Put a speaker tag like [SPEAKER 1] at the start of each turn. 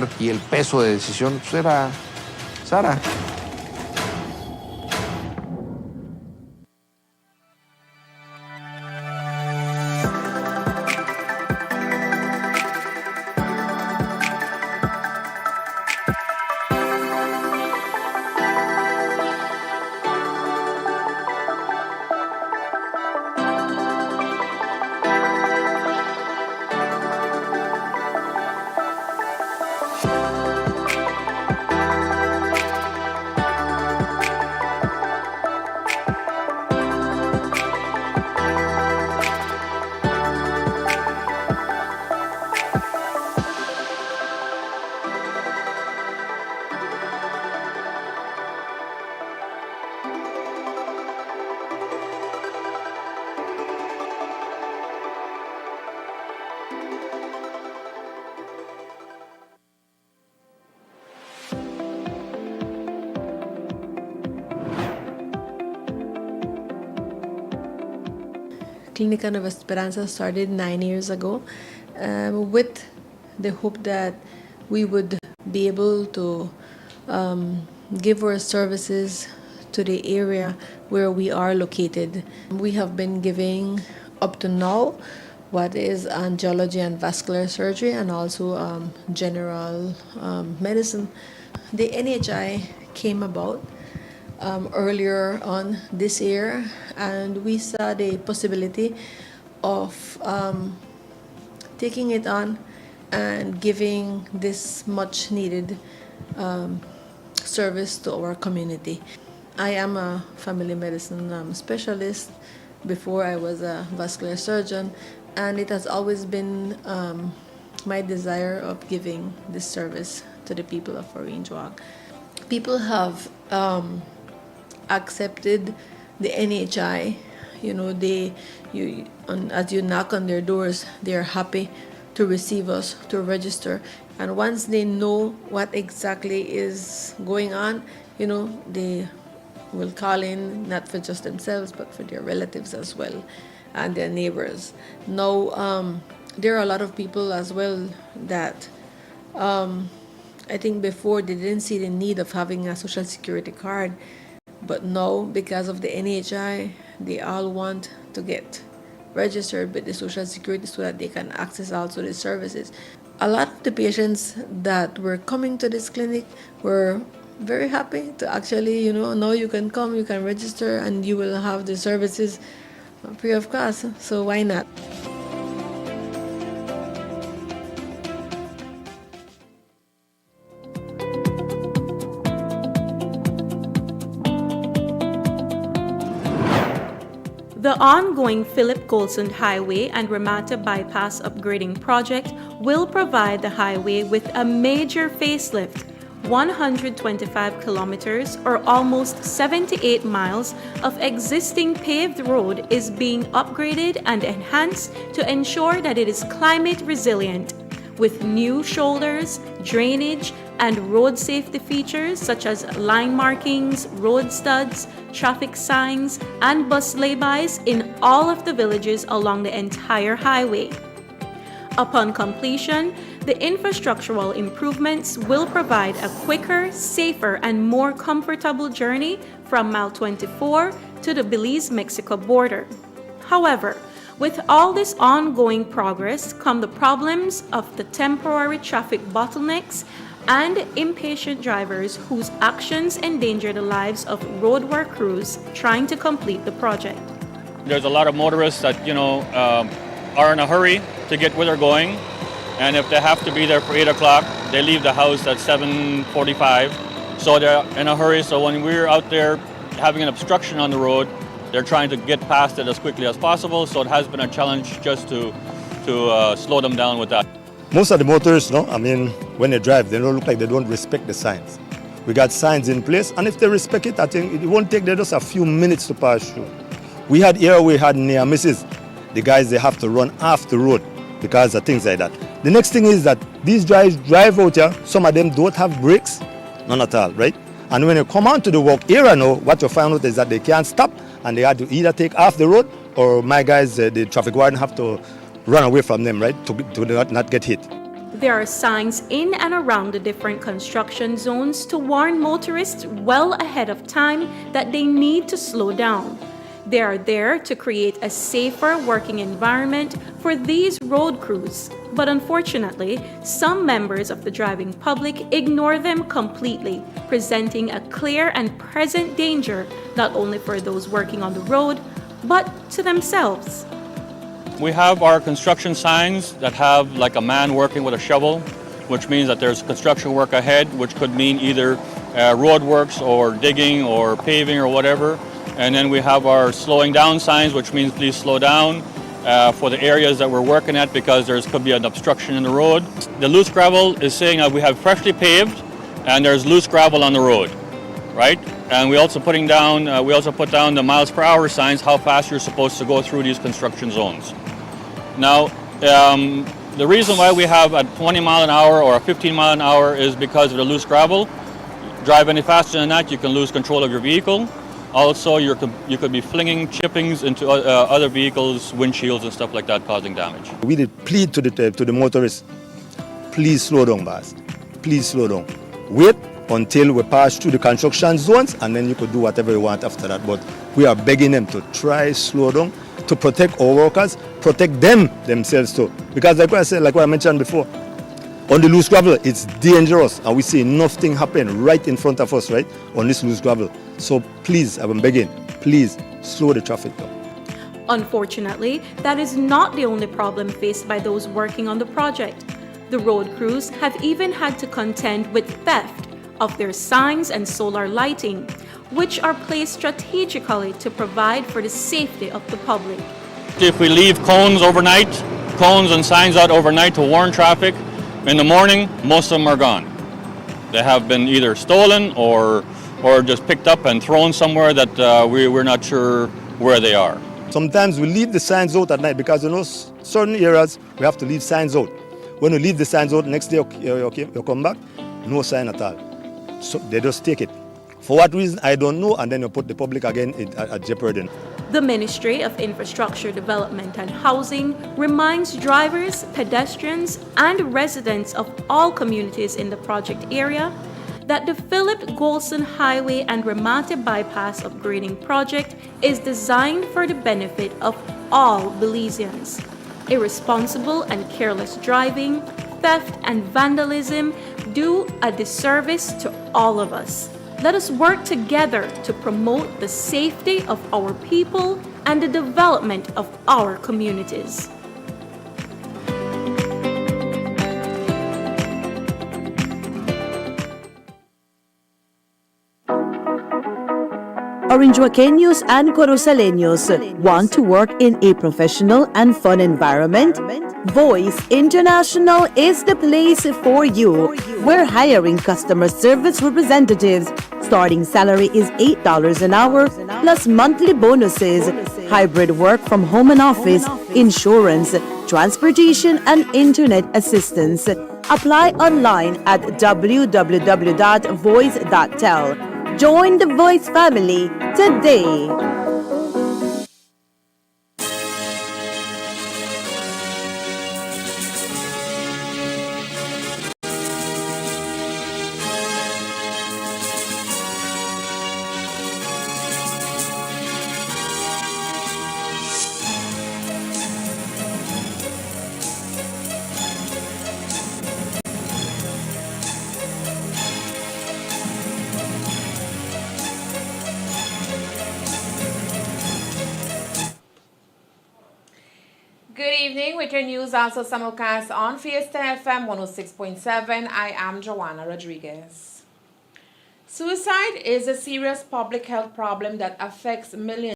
[SPEAKER 1] poder y el peso de decisión pues era Sara.
[SPEAKER 2] Clínica Nueva Esperanza started 9 years ago with the hope that we would be able to give our services to the area where we are located. We have been giving up to now what is angiology and vascular surgery and also general medicine. The NHI came about earlier on this year, and we saw the possibility of taking it on and giving this much needed service to our community. I am a family medicine specialist. Before I was a vascular surgeon, and it has always been my desire of giving this service to the people of Orange Walk. People have accepted the NHI. You know, as you knock on their doors, they are happy to receive us, to register. And once they know what exactly is going on, you know, they will call in, not for just themselves, but for their relatives as well and their neighbors. Now, there are a lot of people as well that I think before they didn't see the need of having a social security card. But now, because of the NHI, they all want to get registered with the Social Security so that they can access also the services. A lot of the patients that were coming to this clinic were very happy to actually, you know, now you can come, you can register, and you will have the services free of cost. So why not?
[SPEAKER 3] The ongoing Philip Golson Highway and Ramata Bypass upgrading project will provide the highway with a major facelift. 125 kilometers or almost 78 miles of existing paved road is being upgraded and enhanced to ensure that it is climate resilient. With new shoulders, drainage, and road safety features such as line markings, road studs, traffic signs, and bus laybys in all of the villages along the entire highway. Upon completion, the infrastructural improvements will provide a quicker, safer, and more comfortable journey from Mile 24 to the Belize-Mexico border. However, with all this ongoing progress come the problems of the temporary traffic bottlenecks and impatient drivers whose actions endanger the lives of roadwork crews trying to complete the project.
[SPEAKER 4] There's a lot of motorists that, are in a hurry to get where they're going, and if they have to be there for 8 o'clock, they leave the house at 7:45, so they're in a hurry. So when we're out there having an obstruction on the road, they're trying to get past it as quickly as possible, so it has been a challenge just to slow them down with that.
[SPEAKER 5] Most of the motorists, when they drive, they don't look like they don't respect the signs. We got signs in place, and if they respect it, I think it won't take them just a few minutes to pass through. We had near misses. The guys, they have to run off the road because of things like that. The next thing is that these guys drive out here, some of them don't have brakes, none at all, right? And when you come onto the walk area now, what you find out is that they can't stop, and they have to either take off the road, or my guys, the traffic warden, have to run away from them, right, to not get hit.
[SPEAKER 3] There are signs in and around the different construction zones to warn motorists well ahead of time that they need to slow down. They are there to create a safer working environment for these road crews. But unfortunately, some members of the driving public ignore them completely, presenting a clear and present danger not only for those working on the road, but to themselves.
[SPEAKER 4] We have our construction signs that have like a man working with a shovel, which means that there's construction work ahead, which could mean either road works or digging or paving or whatever. And then we have our slowing down signs, which means please slow down for the areas that we're working at because there could be an obstruction in the road. The loose gravel is saying that we have freshly paved and there's loose gravel on the road, right? And we also put down the miles per hour signs, how fast you're supposed to go through these construction zones. Now, the reason why we have a 20 mile an hour or a 15 mile an hour is because of the loose gravel. Drive any faster than that, you can lose control of your vehicle. Also, you could be flinging chippings into other vehicles, windshields and stuff like that, causing damage.
[SPEAKER 5] We did plead to the motorists, please slow down, boss. Please slow down. Wait until we pass through the construction zones and then you could do whatever you want after that. But we are begging them to try slow down, to protect our workers, protect themselves too. Because like what I mentioned before, on the loose gravel, it's dangerous and we see nothing happen right in front of us, right, on this loose gravel. So please, I'm begging, please slow the traffic down.
[SPEAKER 3] Unfortunately, that is not the only problem faced by those working on the project. The road crews have even had to contend with theft of their signs and solar lighting, which are placed strategically to provide for the safety of the public.
[SPEAKER 4] If we leave cones and signs out overnight to warn traffic, in the morning, most of them are gone. They have been either stolen or just picked up and thrown somewhere that we're not sure where they are.
[SPEAKER 5] Sometimes we leave the signs out at night because certain areas we have to leave signs out. When we leave the signs out, next day you come back, no sign at all. So they just take it. For what reason, I don't know, and then you put the public again at jeopardy.
[SPEAKER 3] The Ministry of Infrastructure Development and Housing reminds drivers, pedestrians, and residents of all communities in the project area that the Philip Golson Highway and Ramate Bypass Upgrading Project is designed for the benefit of all Belizeans. Irresponsible and careless driving, theft, and vandalism do a disservice to all of us. Let us work together to promote the safety of our people and the development of our communities.
[SPEAKER 6] Orinjuaqueños and Corozaleños want to work in a professional and fun environment? Voice International is the place for you. We're hiring customer service representatives. Starting salary is $8 an hour, plus monthly bonuses, hybrid work from home and office, insurance, transportation, and internet assistance. Apply online at www.voice.tel. Join the Voice family today.
[SPEAKER 7] Good evening with your news also simulcast on Fiesta FM 106.7. I am Joanna Rodriguez. Suicide is a serious public health problem that affects millions